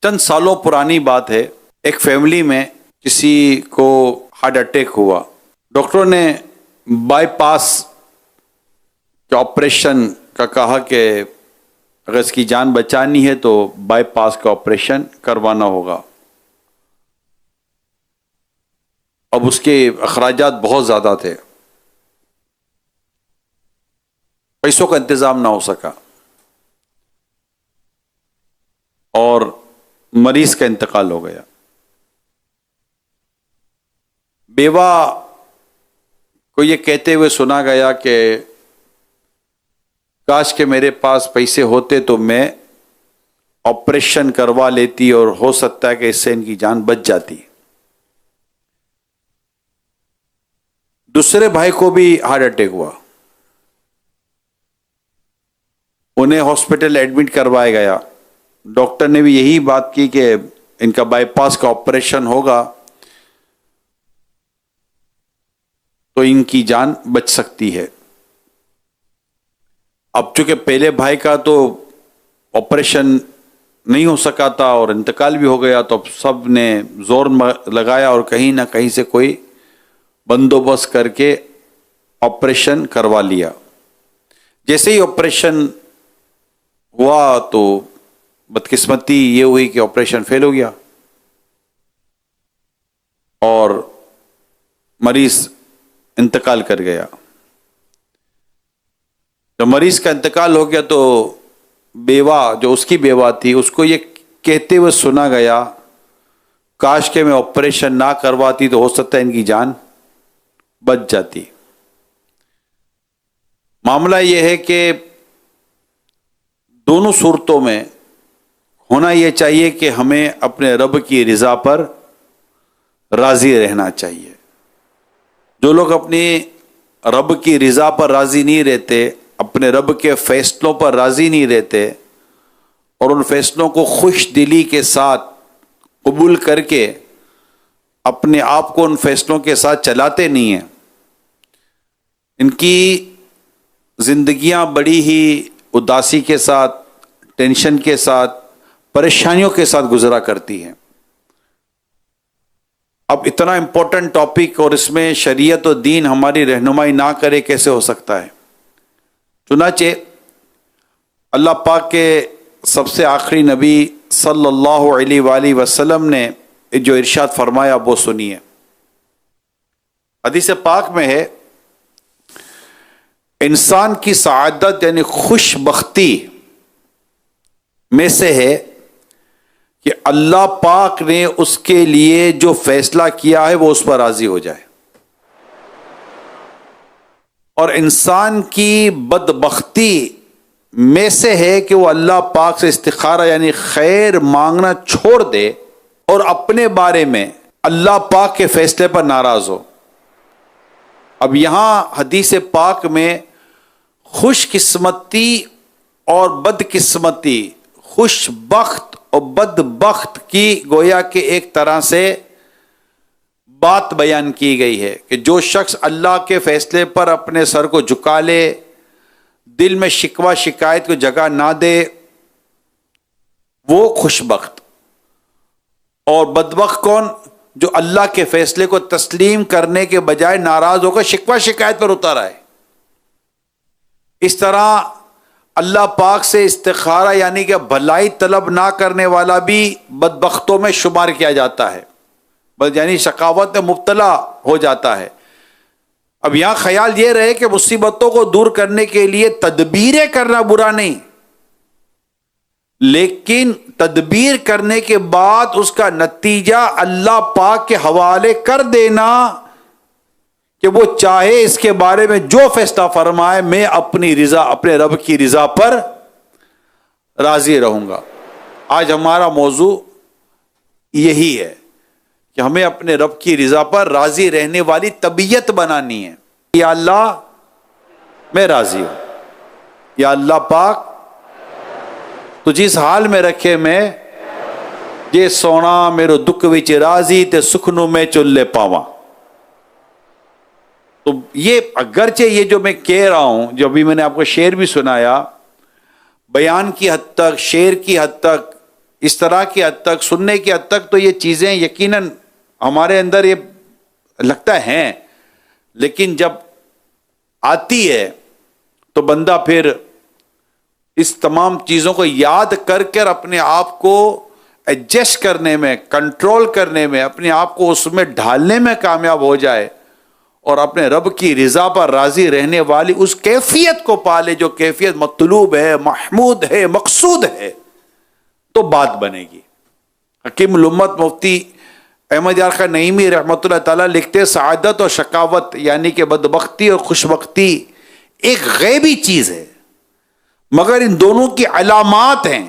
چند سالوں پرانی بات ہے، ایک فیملی میں کسی کو ہارٹ اٹیک ہوا. ڈاکٹروں نے بائی پاس کے آپریشن کا کہا کہ اگر اس کی جان بچانی ہے تو بائی پاس کا آپریشن کروانا ہوگا. اب اس کے اخراجات بہت زیادہ تھے، پیسوں کا انتظام نہ ہو سکا اور مریض کا انتقال ہو گیا. بیوہ کو یہ کہتے ہوئے سنا گیا کہ کاش کہ میرے پاس پیسے ہوتے تو میں آپریشن کروا لیتی اور ہو سکتا ہے کہ اس سے ان کی جان بچ جاتی. دوسرے بھائی کو بھی ہارٹ اٹیک ہوا، انہیں ہاسپٹل ایڈمٹ کروایا گیا. ڈاکٹر نے بھی یہی بات کی کہ ان کا بائی پاس کا آپریشن ہوگا تو ان کی جان بچ سکتی ہے. اب چونکہ پہلے بھائی کا تو آپریشن نہیں ہو سکا تھا اور انتقال بھی ہو گیا، تو اب سب نے زور لگایا اور کہیں نہ کہیں سے کوئی بندوبست کر کے آپریشن کروا لیا. جیسے ہی آپریشن ہوا تو بدقسمتی یہ ہوئی کہ آپریشن فیل ہو گیا اور مریض انتقال کر گیا. جب مریض کا انتقال ہو گیا تو بیوہ، جو اس کی بیوہ تھی، اس کو یہ کہتے ہوئے سنا گیا کاش کہ میں آپریشن نہ کرواتی تو ہو سکتا ہے ان کی جان بچ جاتی. معاملہ یہ ہے کہ دونوں صورتوں میں ہونا یہ چاہیے کہ ہمیں اپنے رب کی رضا پر راضی رہنا چاہیے. جو لوگ اپنی رب کی رضا پر راضی نہیں رہتے، اپنے رب کے فیصلوں پر راضی نہیں رہتے اور ان فیصلوں کو خوش دلی کے ساتھ قبول کر کے اپنے آپ کو ان فیصلوں کے ساتھ چلاتے نہیں ہیں، ان کی زندگیاں بڑی ہی اداسی کے ساتھ، ٹینشن کے ساتھ، پریشانیوں کے ساتھ گزرا کرتی ہیں. اب اتنا امپورٹنٹ ٹاپک اور اس میں شریعت و دین ہماری رہنمائی نہ کرے کیسے ہو سکتا ہے؟ چنانچہ اللہ پاک کے سب سے آخری نبی صلی اللہ علیہ وآلہ وسلم نے جو ارشاد فرمایا وہ سنیے. حدیث پاک میں ہے، انسان کی سعادت یعنی خوش بختی میں سے ہے کہ اللہ پاک نے اس کے لیے جو فیصلہ کیا ہے وہ اس پر راضی ہو جائے، اور انسان کی بدبختی میں سے ہے کہ وہ اللہ پاک سے استخارہ یعنی خیر مانگنا چھوڑ دے اور اپنے بارے میں اللہ پاک کے فیصلے پر ناراض ہو. اب یہاں حدیث پاک میں خوش قسمتی اور بد قسمتی، خوش بخت اور بد بخت کی گویا کہ ایک طرح سے بات بیان کی گئی ہے کہ جو شخص اللہ کے فیصلے پر اپنے سر کو جھکا لے، دل میں شکوہ شکایت کو جگہ نہ دے، وہ خوش بخت. اور بدبخت کون؟ جو اللہ کے فیصلے کو تسلیم کرنے کے بجائے ناراض ہو کر شکوہ شکایت پر اتر آئے. اس طرح اللہ پاک سے استخارہ یعنی کہ بھلائی طلب نہ کرنے والا بھی بدبختوں میں شمار کیا جاتا ہے، بس یعنی شقاوت میں مبتلا ہو جاتا ہے. اب یہاں خیال یہ رہے کہ مصیبتوں کو دور کرنے کے لیے تدبیریں کرنا برا نہیں، لیکن تدبیر کرنے کے بعد اس کا نتیجہ اللہ پاک کے حوالے کر دینا کہ وہ چاہے اس کے بارے میں جو فیصلہ فرمائے، میں اپنی رضا، اپنے رب کی رضا پر راضی رہوں گا. آج ہمارا موضوع یہی ہے کہ ہمیں اپنے رب کی رضا پر راضی رہنے والی طبیعت بنانی ہے. یا اللہ میں راضی ہوں، یا اللہ پاک تو جس حال میں رکھے میں یہ سونا میرے دکھ وچ راضی تے سکھنو میں چلے پاواں. تو یہ اگرچہ یہ جو میں کہہ رہا ہوں، جو ابھی میں نے آپ کو شعر بھی سنایا، بیان کی حد تک، شعر کی حد تک اس طرح کی حد تک، سننے کی حد تک تو یہ چیزیں یقیناً ہمارے اندر یہ لگتا ہے، لیکن جب آتی ہے تو بندہ پھر اس تمام چیزوں کو یاد کر کر اپنے آپ کو ایڈجسٹ کرنے میں، کنٹرول کرنے میں، اپنے آپ کو اس میں ڈھالنے میں کامیاب ہو جائے اور اپنے رب کی رضا پر راضی رہنے والی اس کیفیت کو پالے جو کیفیت مطلوب ہے، محمود ہے، مقصود ہے، تو بات بنے گی۔ حکیم الامت مفتی احمد یار خان نعیمی رحمۃ اللہ تعالیٰ لکھتے، سعادت اور شقاوت یعنی کہ بدبختی اور خوشبختی ایک غیبی چیز ہے، مگر ان دونوں کی علامات ہیں۔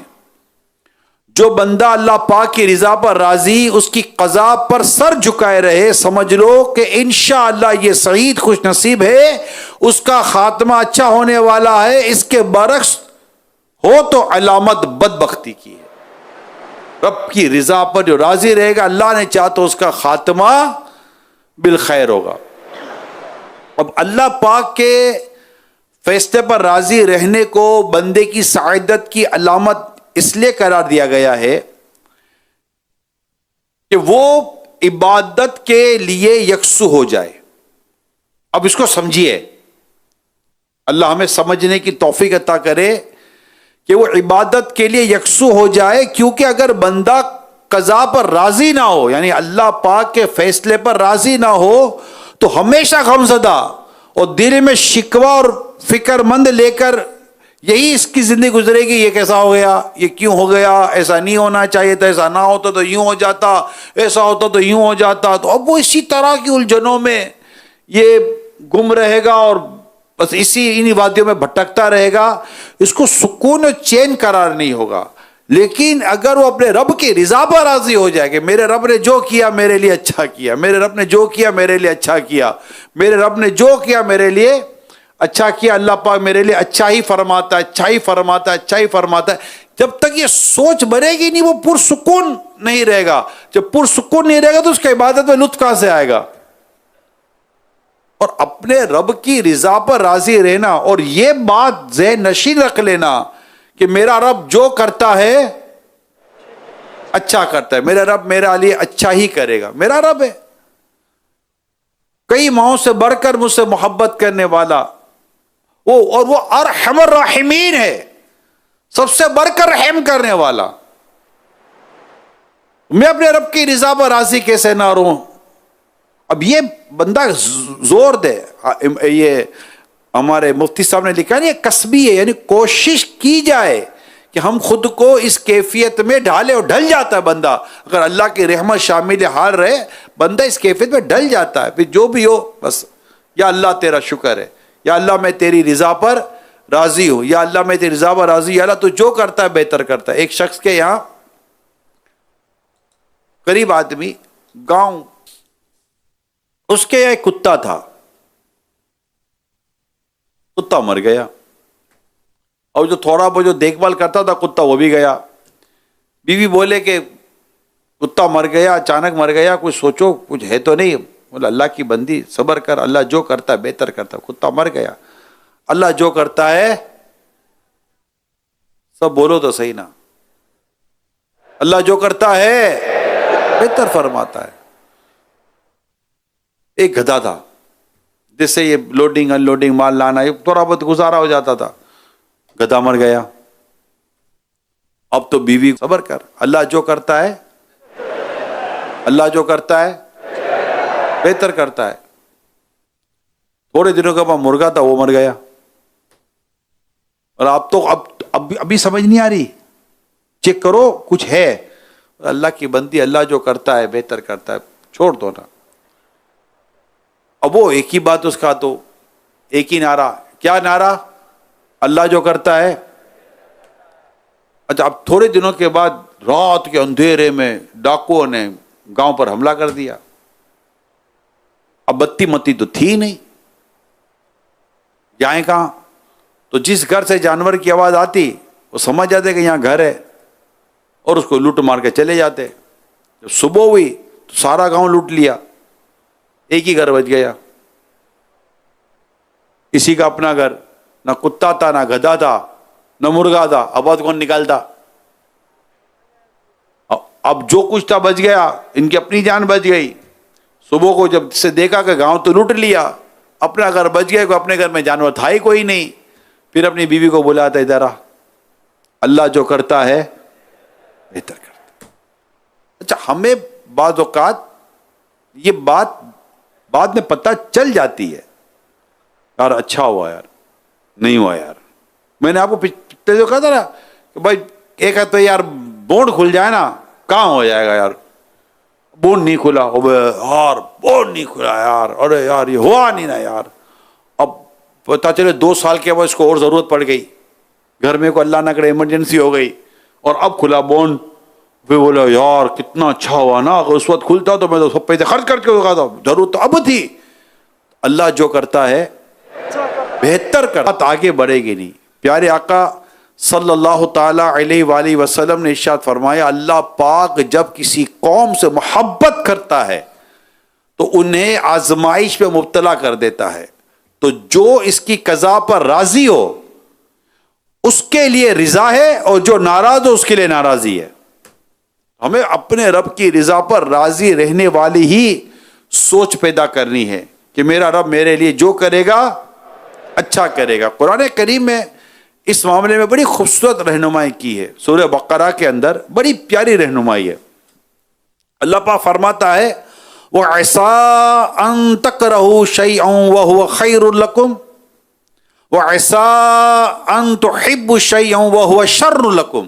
جو بندہ اللہ پاک کی رضا پر راضی، اس کی قضا پر سر جھکائے رہے، سمجھ لو کہ انشاءاللہ یہ سعید خوش نصیب ہے، اس کا خاتمہ اچھا ہونے والا ہے۔ اس کے برعکس ہو تو علامت بدبختی کی ہے۔ رب کی رضا پر جو راضی رہے گا، اللہ نے چاہا تو اس کا خاتمہ بالخیر ہوگا۔ اب اللہ پاک کے فیصلے پر راضی رہنے کو بندے کی سعادت کی علامت اس لیے قرار دیا گیا ہے کہ وہ عبادت کے لیے یکسو ہو جائے۔ اب اس کو سمجھیے، اللہ ہمیں سمجھنے کی توفیق عطا کرے کہ وہ عبادت کے لیے یکسو ہو جائے، کیونکہ اگر بندہ قضا پر راضی نہ ہو، یعنی اللہ پاک کے فیصلے پر راضی نہ ہو، تو ہمیشہ غمزدہ اور دل میں شکوہ اور فکر مند لے کر یہی اس کی زندگی گزرے گی، یہ کیسا ہو گیا، یہ کیوں ہو گیا، ایسا نہیں ہونا چاہیے تھا، ایسا نہ ہوتا تو یوں ہو جاتا، ایسا ہوتا تو یوں ہو جاتا۔ تو اب وہ اسی طرح کی الجھنوں میں یہ گم رہے گا اور بس انہی وادیوں میں بھٹکتا رہے گا، اس کو سکون و چین قرار نہیں ہوگا۔ لیکن اگر وہ اپنے رب کی رضا پر راضی ہو جائے کہ میرے رب نے جو کیا میرے لیے اچھا کیا، میرے رب نے جو کیا میرے لیے اچھا کیا، میرے رب نے جو کیا میرے لیے اچھا کیا، اللہ پاک میرے لیے اچھا ہی فرماتا ہے، اچھا ہی فرماتا ہے، اچھا ہی فرماتا ہے، جب تک یہ سوچ بنے گی نہیں وہ پرسکون نہیں رہے گا۔ جب پرسکون نہیں رہے گا تو اس کی عبادت میں لطف کہاں سے آئے گا؟ اور اپنے رب کی رضا پر راضی رہنا اور یہ بات ذہن نشین رکھ لینا کہ میرا رب جو کرتا ہے اچھا کرتا ہے، میرا رب میرا لیے اچھا ہی کرے گا، میرا رب ہے، کئی ماؤں سے بڑھ کر مجھ سے محبت کرنے والا اور وہ ارحم الراحمین ہے، سب سے بڑھ کر رحم کرنے والا۔ میں اپنے رب کی رضا پر راضی کیسے نہ رہوں؟ اب یہ بندہ زور دے، یہ ہمارے مفتی صاحب نے لکھا ہے، یہ کسبی ہے، یعنی کوشش کی جائے کہ ہم خود کو اس کیفیت میں ڈھالے، اور ڈھل جاتا ہے بندہ، اگر اللہ کی رحمت شامل حال رہے بندہ اس کیفیت میں ڈھل جاتا ہے۔ پھر جو بھی ہو بس یا اللہ تیرا شکر ہے، یا اللہ میں تیری رضا پر راضی ہوں، یا اللہ میں تیری رضا پر راضی ہوں، یا اللہ تو جو کرتا ہے بہتر کرتا ہے۔ ایک شخص کے یہاں قریب آدمی گاؤں، اس کے یہاں ایک کتا تھا، کتا مر گیا، اور جو تھوڑا بہت جو دیکھ بھال کرتا تھا کتا وہ بھی گیا۔ بیوی بولے کہ کتا مر گیا، اچانک مر گیا، کچھ سوچو، کچھ ہے تو نہیں؟ بولا اللہ کی بندی صبر کر، اللہ جو کرتا ہے بہتر کرتا ہے۔ کتا مر گیا، اللہ جو کرتا ہے، سب بولو تو صحیح نا، اللہ جو کرتا ہے بہتر فرماتا ہے۔ ایک گدھا تھا جس سے یہ لوڈنگ ان لوڈنگ مال لانا یہ تھوڑا بہت گزارا ہو جاتا تھا، گدھا مر گیا۔ اب تو بیوی صبر کر، اللہ جو کرتا ہے، اللہ جو کرتا ہے بہتر کرتا ہے۔ تھوڑے دنوں کے بعد مرغا تھا وہ مر گیا، اور آپ تو ابھی سمجھ نہیں آ رہی، چیک کرو کچھ ہے۔ اللہ کی بندی اللہ جو کرتا ہے بہتر کرتا ہے، چھوڑ دو نا۔ اب وہ ایک ہی بات اس کا تو ایک ہی نعرہ، کیا نعرہ؟ اللہ جو کرتا ہے۔ اچھا، اب تھوڑے دنوں کے بعد رات کے اندھیرے میں ڈاکوؤں نے گاؤں پر حملہ کر دیا۔ اب بتی متی تو تھی نہیں، جائیں کہاں؟ تو جس گھر سے جانور کی آواز آتی وہ سمجھ جاتے کہ یہاں گھر ہے، اور اس کو لوٹ مار کے چلے جاتے۔ جب صبح ہوئی تو سارا گاؤں لوٹ لیا، ایک ہی گھر بچ گیا، کسی کا اپنا گھر، نہ کتا تھا، نہ گدھا تھا، نہ مرغا تھا، آواز کون نکالتا؟ اب جو کچھ تھا بچ گیا، ان کی اپنی جان بچ گئی. صبح کو جب سے دیکھا کہ گاؤں تو لوٹ لیا، اپنا گھر بچ گیا، کوئی اپنے گھر میں جانور تھا ہی کوئی نہیں. پھر اپنی بیوی کو بلاتا ادھر آ، اللہ جو کرتا ہے بہتر کرتا. اچھا، ہمیں بعض اوقات یہ بات بعد میں پتہ چل جاتی ہے، یار اچھا ہوا یار، نہیں ہوا یار. میں نے آپ کو پچھلے جو کہا تھا نا کہ بھائی ایک ہے تو یار بونڈ کھل جائے نا کہاں ہو جائے گا، یار بونڈ نہیں کھلا، یار بونڈ نہیں کھلا یار، ارے یار یہ ہوا نہیں نا یار. اب پتا چلے 2 سال کے بعد اس کو اور ضرورت پڑ گئی، گھر میں کوئی اللہ نہ کرے ایمرجنسی ہو گئی اور اب کھلا بونڈ. پھر بولا یار کتنا اچھا ہوا نا، اگر اس وقت کھلتا تو میں تو سب پیسے خرچ کر کے ہوگا تھا، ضرورت تو اب تھی. اللہ جو کرتا ہے بہتر کرتا، آگے بڑھے گی نہیں. پیارے آقا صلی اللہ تعالی علیہ وآلہ وسلم نے ارشاد فرمایا، اللہ پاک جب کسی قوم سے محبت کرتا ہے تو انہیں آزمائش پہ مبتلا کر دیتا ہے. تو جو اس کی قضا پر راضی ہو اس کے لیے رضا ہے، اور جو ناراض ہو اس کے لیے ناراضی ہے. ہمیں اپنے رب کی رضا پر راضی رہنے والی ہی سوچ پیدا کرنی ہے کہ میرا رب میرے لیے جو کرے گا اچھا کرے گا. قرآن کریم میں اس معاملے میں بڑی خوبصورت رہنمائی کی ہے. سورہ بقرہ کے اندر بڑی پیاری رہنمائی ہے. اللہ پاک فرماتا ہے وَعَسَىٰ أَن تَكْرَهُوا شَيْئًا وَهُوَ خَيْرٌ لَكُمْ وَعَسَىٰ أَن تُحِبُّوا شَيْئًا وَهُوَ شَرٌّ لَكُمْ.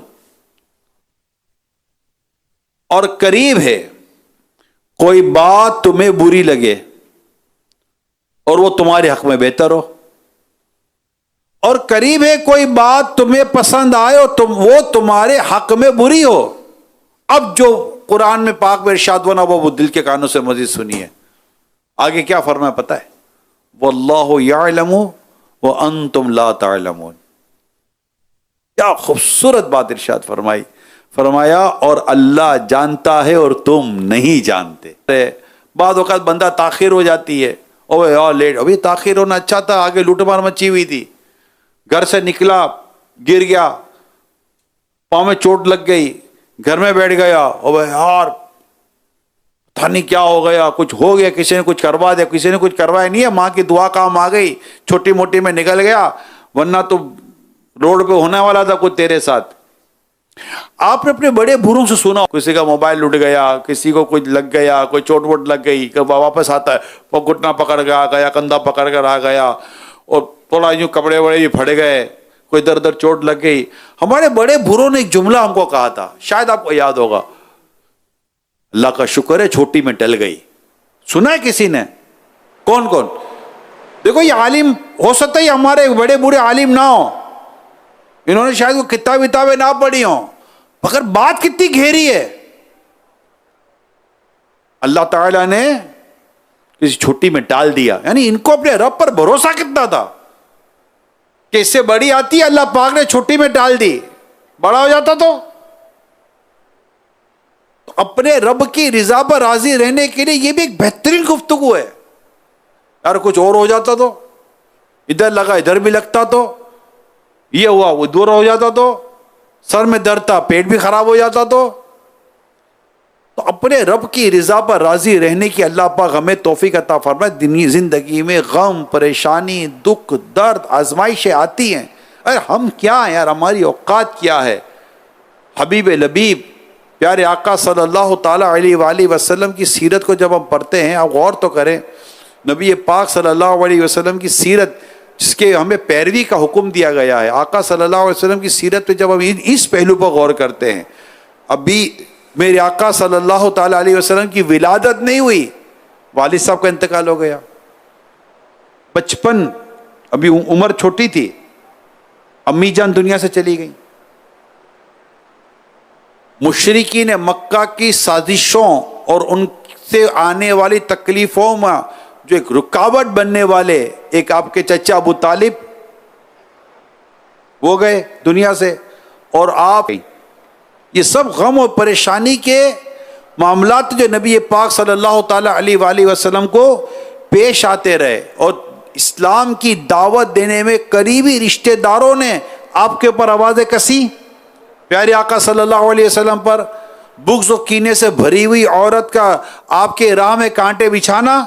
اور قریب ہے کوئی بات تمہیں بری لگے اور وہ تمہارے حق میں بہتر ہو، اور قریب ہے کوئی بات تمہیں پسند آئے اور وہ تمہارے حق میں بری ہو. اب جو قرآن میں پاک میں ارشاد بنا وہ دل کے کانوں سے مزید سنیے. آگے کیا فرمایا پتہ ہے؟ واللہ یعلم وانتم لا تعلمون. کیا خوبصورت بات ارشاد فرمائی. فرمایا اور اللہ جانتا ہے اور تم نہیں جانتے. بعض اوقات بندہ تاخیر ہو جاتی ہے، اوے یار لیٹ، ابھی تاخیر ہونا اچھا تھا، آگے لوٹ مار مچی ہوئی تھی، گھر سے نکلا گر گیا، پاؤں میں چوٹ لگ گئی، گھر میں بیٹھ گیا، اوے یار پتہ نہیں کیا ہو گیا، کچھ ہو گیا، کسی نے کچھ کروا دیا، کسی نے کچھ کروایا نہیں ہے، ماں کی دعا کام آ گئی، چھوٹی موٹی میں نکل گیا، ورنہ تو روڈ پہ ہونے والا تھا کچھ تیرے ساتھ. آپ نے اپنے بڑے بوڑھوں سے سنا کسی کا موبائل لٹ گیا، کسی کو کچھ لگ گیا، کوئی چوٹ ووٹ لگ گئی، کب واپس آتا ہے وہ گھٹنا پکڑ گیا، کندھا پکڑ کر آ گیا، اور تھوڑا یوں کپڑے وڑے بھی پھٹ گئے، کوئی در در چوٹ لگ گئی. ہمارے بڑے بوڑھوں نے ایک جملہ ہم کو کہا تھا، شاید آپ کو یاد ہوگا، اللہ کا شکر ہے چھوٹی میں ٹل گئی. سنا ہے کسی نے؟ کون کون؟ دیکھو یہ عالم ہو سکتا ہے ہمارے بڑے بوڑھے عالم نہ ہو، انہوں نے شاید وہ کتابیں نہ پڑھی ہوں، مگر بات کتنی گہری ہے. اللہ تعالیٰ نے کسی چھوٹی میں ڈال دیا، یعنی ان کو اپنے رب پر بھروسہ کتنا تھا کہ اس سے بڑی آتی ہے، اللہ پاک نے چھوٹی میں ڈال دی، بڑا ہو جاتا تو اپنے رب کی رضا پر راضی رہنے کے لیے یہ بھی ایک بہترین گفتگو ہے. یار کچھ اور ہو جاتا تو، ادھر لگا ادھر بھی لگتا تو، یہ ہوا وہ دور ہو جاتا تو، سر میں درد تھا پیٹ بھی خراب ہو جاتا تو اپنے رب کی رضا پر راضی رہنے کی اللہ پاک ہمیں توفیق عطا فرمائے. دنیا زندگی میں غم، پریشانی، دکھ، درد، آزمائشیں آتی ہیں، ارے ہم کیا ہیں یار، ہماری اوقات کیا ہے. حبیب لبیب پیارے آقا صلی اللہ تعالی علیہ وآلہ وسلم کی سیرت کو جب ہم پڑھتے ہیں، آپ غور تو کریں، نبی پاک صلی اللہ علیہ وسلم کی سیرت جس کے ہمیں پیروی کا حکم دیا گیا ہے، آقا صلی اللہ علیہ وسلم کی سیرت پہ جب ہم اس پہلو پر غور کرتے ہیں، ابھی میرے آقا صلی اللہ تعالی علیہ وسلم کی ولادت نہیں ہوئی، والد صاحب کا انتقال ہو گیا، بچپن، ابھی عمر چھوٹی تھی، امی جان دنیا سے چلی گئی. مشرکین مکہ کی سازشوں اور ان سے آنے والی تکلیفوں میں جو ایک رکاوٹ بننے والے ایک آپ کے چچا ابو طالب وہ گئے دنیا سے، اور آپ یہ سب غم اور پریشانی کے معاملات جو نبی پاک صلی اللہ تعالی علیہ وآلہ وسلم کو پیش آتے رہے، اور اسلام کی دعوت دینے میں قریبی رشتہ داروں نے آپ کے اوپر آوازیں کسی، پیارے آقا صلی اللہ علیہ وسلم پر، بغض و کینے سے بھری ہوئی عورت کا آپ کے راہ میں کانٹے بچھانا،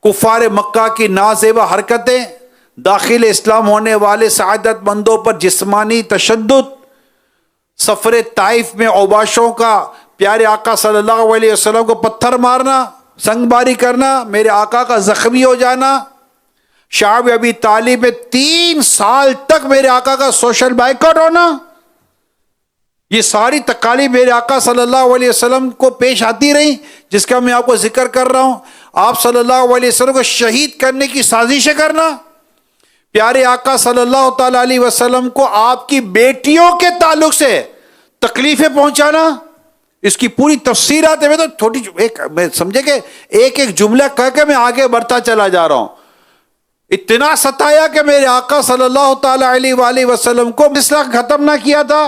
کفار مکہ کی نازیبا حرکتیں، داخل اسلام ہونے والے سعادت مندوں پر جسمانی تشدد، سفر طائف میں اوباشوں کا پیارے آقا صلی اللہ علیہ وسلم کو پتھر مارنا، سنگ باری کرنا، میرے آقا کا زخمی ہو جانا، شعب ابی طالب میں 3 سال تک میرے آقا کا سوشل بائیکاٹ ہونا، یہ ساری تکالیف میرے آقا صلی اللہ علیہ وسلم کو پیش آتی رہی، جس کا میں آپ کو ذکر کر رہا ہوں۔ آپ صلی اللہ علیہ وسلم کو شہید کرنے کی سازشیں کرنا، پیارے آقا صلی اللہ تعالی علیہ وسلم کو آپ کی بیٹیوں کے تعلق سے تکلیفیں پہنچانا، اس کی پوری تفصیلات ہے۔ میں تو چھوٹی میں سمجھے کہ ایک ایک جملہ کہہ کے میں آگے بڑھتا چلا جا رہا ہوں۔ اتنا ستایا کہ میرے آقا صلی اللہ تعالی علیہ وآلہ وسلم کو مسلح ختم نہ کیا تھا۔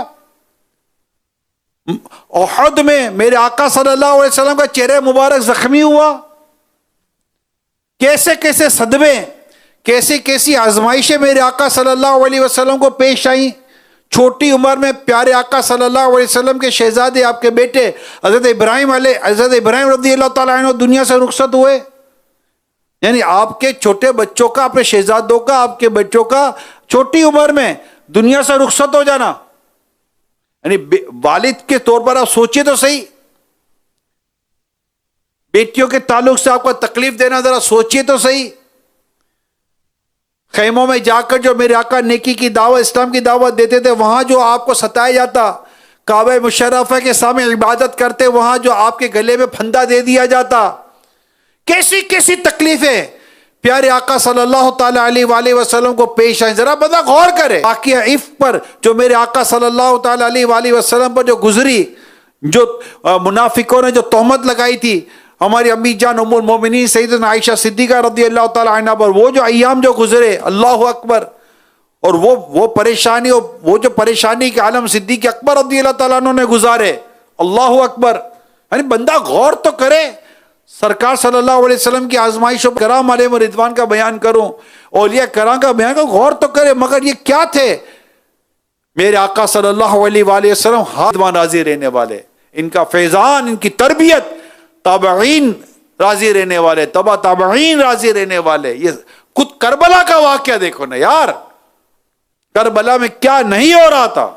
احد میں میرے آقا صلی اللہ علیہ وسلم کا چہرہ مبارک زخمی ہوا، کیسے کیسے صدمے، کیسی کیسی آزمائشیں میرے آقا صلی اللہ علیہ وسلم کو پیش آئیں۔ چھوٹی عمر میں پیارے آقا صلی اللہ علیہ وسلم کے شہزادے، آپ کے بیٹے حضرت ابراہیم رضی اللہ تعالیٰ عنہ دنیا سے رخصت ہوئے۔ یعنی آپ کے چھوٹے بچوں کا، اپنے شہزادوں کا، آپ کے بچوں کا چھوٹی عمر میں دنیا سے رخصت ہو جانا، یعنی والد کے طور پر آپ سوچئے تو صحیح، بیٹیوں کے تعلق سے آپ کو تکلیف دینا ذرا سوچئے تو صحیح۔ خیموں میں جا کر جو میرے آقا نیکی کی دعوت، اسلام کی دعوت دیتے تھے، وہاں جو آپ کو ستایا جاتا، کعبہ مشرفہ کے سامنے عبادت کرتے، وہاں جو آپ کے گلے میں پھندا دے دیا جاتا، کیسی کیسی تکلیفیں پیارے آقا صلی اللہ تعالی علیہ وآلہ وسلم کو پیش آئیں۔ ذرا بندہ غور کرے واقعہ عفق پر جو میرے آقا صلی اللہ تعالی علیہ وآلہ وسلم پر جو گزری، جو منافقوں نے جو تہمت لگائی تھی ہماری امی جان ام المومنین سیدنا عائشہ صدیقہ رضی اللہ تعالی عنہ پر، وہ جو ایام جو گزرے، اللہ اکبر، اور وہ پریشانی، وہ جو پریشانی کے عالم صدیق اکبر رضی اللہ تعالیٰ عنہ نے گزارے، اللہ اکبر۔ یعنی بندہ غور تو کرے، سرکار صلی اللہ علیہ وسلم کی آزمائشوں کرام علیہ رضوان کا بیان کروں، اولیاء کرام کا بیان کروں، غور تو کرے، مگر یہ کیا تھے؟ میرے آقا صلی اللہ علیہ وآلہ وسلم ہاتھ راضی رہنے والے، ان کا فیضان، ان کی تربیت، تابعین راضی رہنے والے، تبع تابعین راضی رہنے والے۔ یہ خود کربلا کا واقعہ دیکھو نا یار، کربلا میں کیا نہیں ہو رہا تھا،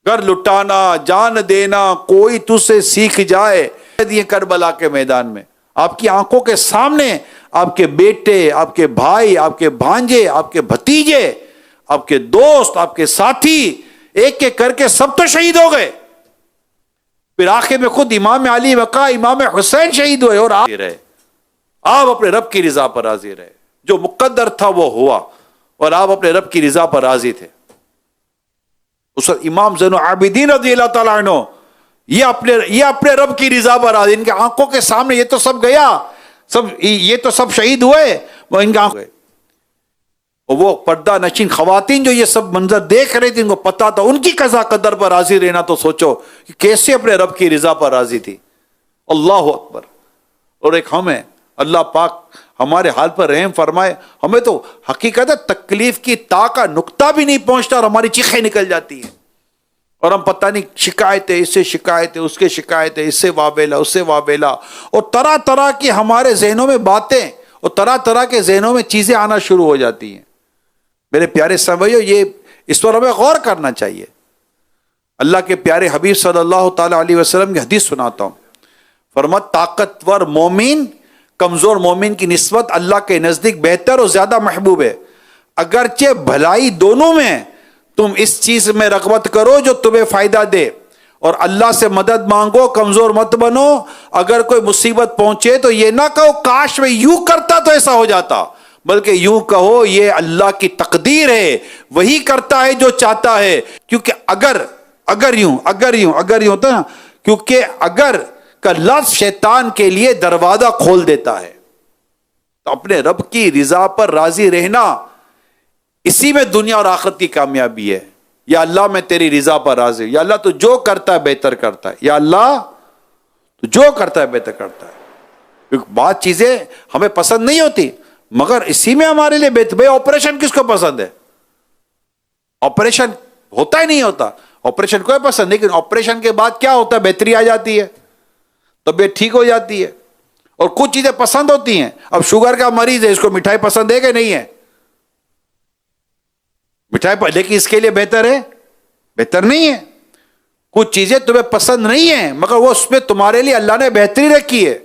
گھر لٹانا، جان دینا، کوئی تجھ سے سیکھ جائے، یہ کربلا کے میدان میں آپ کی آنکھوں کے سامنے آپ کے بیٹے، آپ کے بھائی، آپ کے بھانجے، آپ کے بھتیجے، آپ کے دوست، آپ کے ساتھی، ایک ایک کر کے سب تو شہید ہو گئے۔ پھر آخر میں خود امام علی وقا امام حسین شہید ہوئے، اور آپ اپنے رب کی رضا پر راضی رہے، جو مقدر تھا وہ ہوا، اور آپ اپنے رب کی رضا پر راضی تھے۔ اس وقت امام زین العابدین رضی اللہ تعالیٰ عنہ یہ اپنے رب کی رضا پر راضی، ان کے آنکھوں کے سامنے یہ تو سب گیا، یہ تو سب شہید ہوئے، وہ ان کے آنکھوں گئے، وہ پردہ نشین خواتین جو یہ سب منظر دیکھ رہی تھی، ان کو پتا تھا ان کی قضا قدر پر راضی رہنا، تو سوچو کہ کیسے اپنے رب کی رضا پر راضی تھی، اللہ اکبر۔ اور ایک ہمیں اللہ پاک ہمارے حال پر رحم فرمائے، ہمیں تو حقیقت ہے تکلیف کی تا کا نقطہ بھی نہیں پہنچتا اور ہماری چیخیں نکل جاتی ہیں، اور ہم پتہ نہیں شکایتیں، اس سے شکایتیں، اس کے شکایتیں، اس سے وابیلا، اس سے وابیلا، اور طرح طرح کی ہمارے ذہنوں میں باتیں اور طرح طرح کے ذہنوں میں چیزیں آنا شروع ہو جاتی ہیں۔ میرے پیارے سامعیو، یہ اس پر ہمیں غور کرنا چاہیے۔ اللہ کے پیارے حبیب صلی اللہ تعالی علیہ وسلم کی حدیث سناتا ہوں، فرمایا طاقتور مومن کمزور مومن کی نسبت اللہ کے نزدیک بہتر اور زیادہ محبوب ہے، اگرچہ بھلائی دونوں میں تم اس چیز میں رغبت کرو جو تمہیں فائدہ دے، اور اللہ سے مدد مانگو، کمزور مت بنو۔ اگر کوئی مصیبت پہنچے تو یہ نہ کہو کاش میں یوں کرتا تو ایسا ہو جاتا، بلکہ یوں کہو یہ اللہ کی تقدیر ہے، وہی کرتا ہے جو چاہتا ہے، کیونکہ اگر یوں تو نا، کیونکہ اگر کا لفظ شیطان کے لیے دروازہ کھول دیتا ہے۔ تو اپنے رب کی رضا پر راضی رہنا، اسی میں دنیا اور آخرت کی کامیابی ہے۔ یا اللہ میں تیری رضا پر راضی ہوں، یا اللہ تو جو کرتا ہے بہتر کرتا ہے، یا اللہ تو جو کرتا ہے بہتر کرتا ہے۔ کیونکہ بعض چیزیں ہمیں پسند نہیں ہوتی، مگر اسی میں ہمارے لیے بہتر۔ بھائی آپریشن کس کو پسند ہے؟ آپریشن ہوتا ہی نہیں ہوتا، آپریشن کوئی پسند، لیکن آپریشن کے بعد کیا ہوتا ہے؟ بہتری آ جاتی ہے، طبیعت ٹھیک ہو جاتی ہے، اور کچھ چیزیں پسند ہوتی ہیں. اب شوگر کا مریض ہے، اس کو مٹھائی پسند ہے کہ نہیں ہے؟ مٹھائی لیکن اس کے لیے بہتر ہے؟ بہتر نہیں ہے. کچھ چیزیں تمہیں پسند نہیں ہیں مگر وہ اس میں تمہارے لیے اللہ نے بہتری رکھی ہے.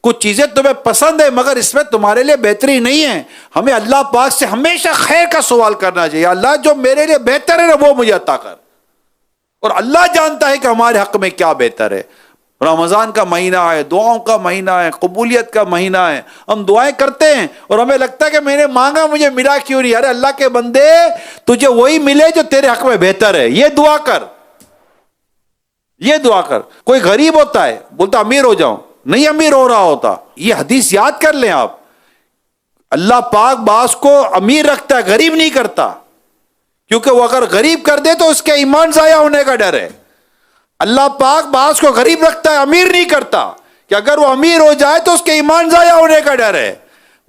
کچھ چیزیں تمہیں پسند ہے مگر اس میں تمہارے لیے بہتری نہیں ہے. ہمیں اللہ پاک سے ہمیشہ خیر کا سوال کرنا چاہیے. اللہ جو میرے لیے بہتر ہے نا وہ مجھے عطا کر. اور اللہ جانتا ہے کہ ہمارے حق میں کیا بہتر ہے. رمضان کا مہینہ ہے، دعاؤں کا مہینہ ہے، قبولیت کا مہینہ ہے. ہم دعائیں کرتے ہیں اور ہمیں لگتا ہے کہ میں نے مانگا مجھے ملا کیوں نہیں. ارے اللہ کے بندے، تجھے وہی ملے جو تیرے حق میں بہتر ہے. یہ دعا کر، یہ دعا کر. کوئی غریب ہوتا ہے بولتا امیر ہو جاؤں، نہیں امیر ہو رہا ہوتا. یہ حدیث یاد کر لیں آپ. اللہ پاک بعض کو امیر رکھتا ہے، غریب نہیں کرتا، کیونکہ وہ اگر غریب کر دے تو اس کے ایمان ضائع ہونے کا ڈر ہے. اللہ پاک بعض کو غریب رکھتا ہے، امیر نہیں کرتا، کہ اگر وہ امیر ہو جائے تو اس کے ایمان ضائع ہونے کا ڈر ہے.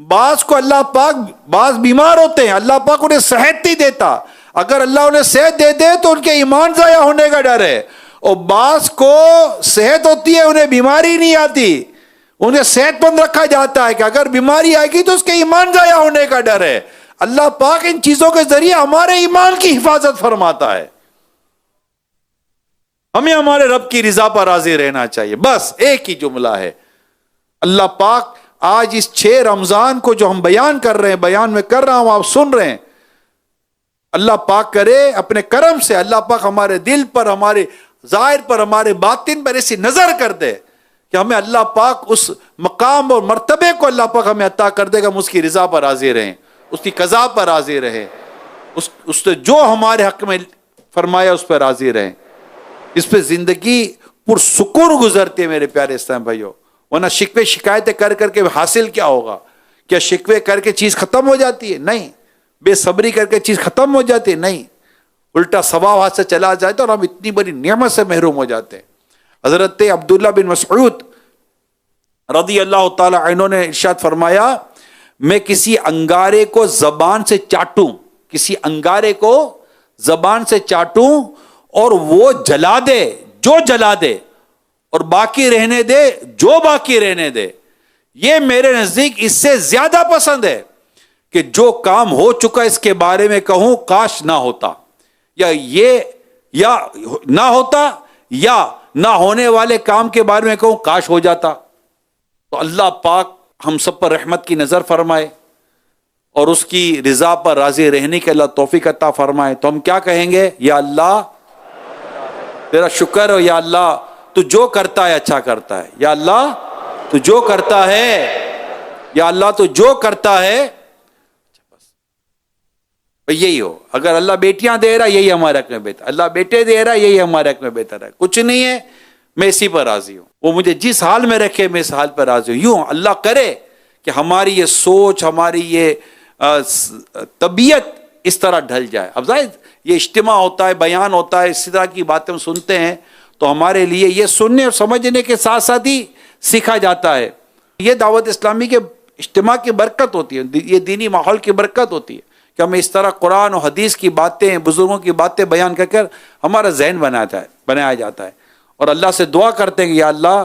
بعض کو اللہ پاک، بعض بیمار ہوتے ہیں، اللہ پاک انہیں صحت نہیں دیتا، اگر اللہ انہیں صحت دے دے تو ان کے ایمان ضائع ہونے کا ڈر ہے. اور بعض کو صحت ہوتی ہے، انہیں بیماری نہیں آتی، انہیں صحت مند رکھا جاتا ہے کہ اگر بیماری آئے گی تو اس کے ایمان ضائع ہونے کا ڈر ہے. اللہ پاک ان چیزوں کے ذریعے ہمارے ایمان کی حفاظت فرماتا ہے. ہمیں ہمارے رب کی رضا پر راضی رہنا چاہیے. بس ایک ہی جملہ ہے. اللہ پاک آج اس 6 رمضان کو جو ہم بیان کر رہے ہیں، بیان میں کر رہا ہوں، آپ سن رہے ہیں، اللہ پاک کرے اپنے کرم سے اللہ پاک ہمارے دل پر، ہمارے ظاہر پر، ہمارے باطن پر ایسی نظر کر دے کہ ہمیں اللہ پاک اس مقام اور مرتبے کو اللہ پاک ہمیں عطا کر دے گا. ہم اس کی رضا پر راضی رہیں، اس کی قضا پر راضی رہیں، اس نے جو ہمارے حق میں فرمایا اس پر راضی رہیں. اس پہ زندگی پرسکون گزرتی ہے میرے پیارے اسلام بھائیوں. ورنہ شکوے شکایتیں کر کر کے حاصل کیا ہوگا؟ کیا شکوے کر کے چیز ختم ہو جاتی ہے؟ نہیں. بے صبری کر کے چیز ختم ہو جاتی ہے؟ نہیں. الٹا ثواب ہاتھ سے چلا جائے تو اور ہم اتنی بڑی نعمت سے محروم ہو جاتے ہیں. حضرت عبداللہ بن مسعود رضی اللہ تعالی عنہ نے ارشاد فرمایا، میں کسی انگارے کو زبان سے چاٹوں، کسی انگارے کو زبان سے چاٹوں اور وہ جلا دے، جو جلا دے، اور باقی رہنے دے، جو باقی رہنے دے، یہ میرے نزدیک اس سے زیادہ پسند ہے کہ جو کام ہو چکا اس کے بارے میں کہوں کاش نہ ہوتا، یا نہ ہوتا، یا نہ ہونے والے کام کے بارے میں کہوں کاش ہو جاتا. تو اللہ پاک ہم سب پر رحمت کی نظر فرمائے اور اس کی رضا پر راضی رہنے کے اللہ توفیق عطا فرمائے. تو ہم کیا کہیں گے؟ یا اللہ تیرا شکر ہو، یا اللہ تو جو کرتا ہے اچھا کرتا ہے، یا اللہ تو جو کرتا ہے، یا اللہ تو جو کرتا ہے. یہی ہو. اگر اللہ بیٹیاں دے رہا یہی ہمارے حق میں بہتر، اللہ بیٹے دے رہا یہی ہمارے حق میں بہتر ہے. کچھ نہیں ہے، میں اسی پر راضی ہوں. وہ مجھے جس حال میں رکھے میں اس حال پر راضی ہوں. یوں اللہ کرے کہ ہماری یہ سوچ، ہماری یہ طبیعت اس طرح ڈھل جائے. اب ظاہر یہ اجتماع ہوتا ہے، بیان ہوتا ہے، اسی طرح کی باتیں ہم سنتے ہیں تو ہمارے لیے یہ سننے اور سمجھنے کے ساتھ ساتھ ہی سیکھا جاتا ہے. یہ دعوت اسلامی کے اجتماع کی برکت ہوتی ہے، یہ دینی ماحول کی برکت ہوتی ہے کہ ہمیں اس طرح قرآن و حدیث کی باتیں، بزرگوں کی باتیں بیان کر کر ہمارا ذہن بنایا جاتا ہے. اور اللہ سے دعا کرتے ہیں کہ یا اللہ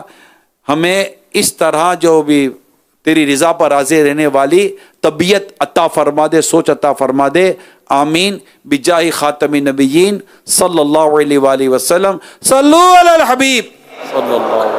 ہمیں اس طرح جو بھی تیری رضا پر راضی رہنے والی طبیعت عطا فرما دے، سوچ عطا فرما دے. آمین بجاہ خاتم النبیین صلی اللہ علیہ وآلہ وسلم. صلو علی الحبیب صلی اللہ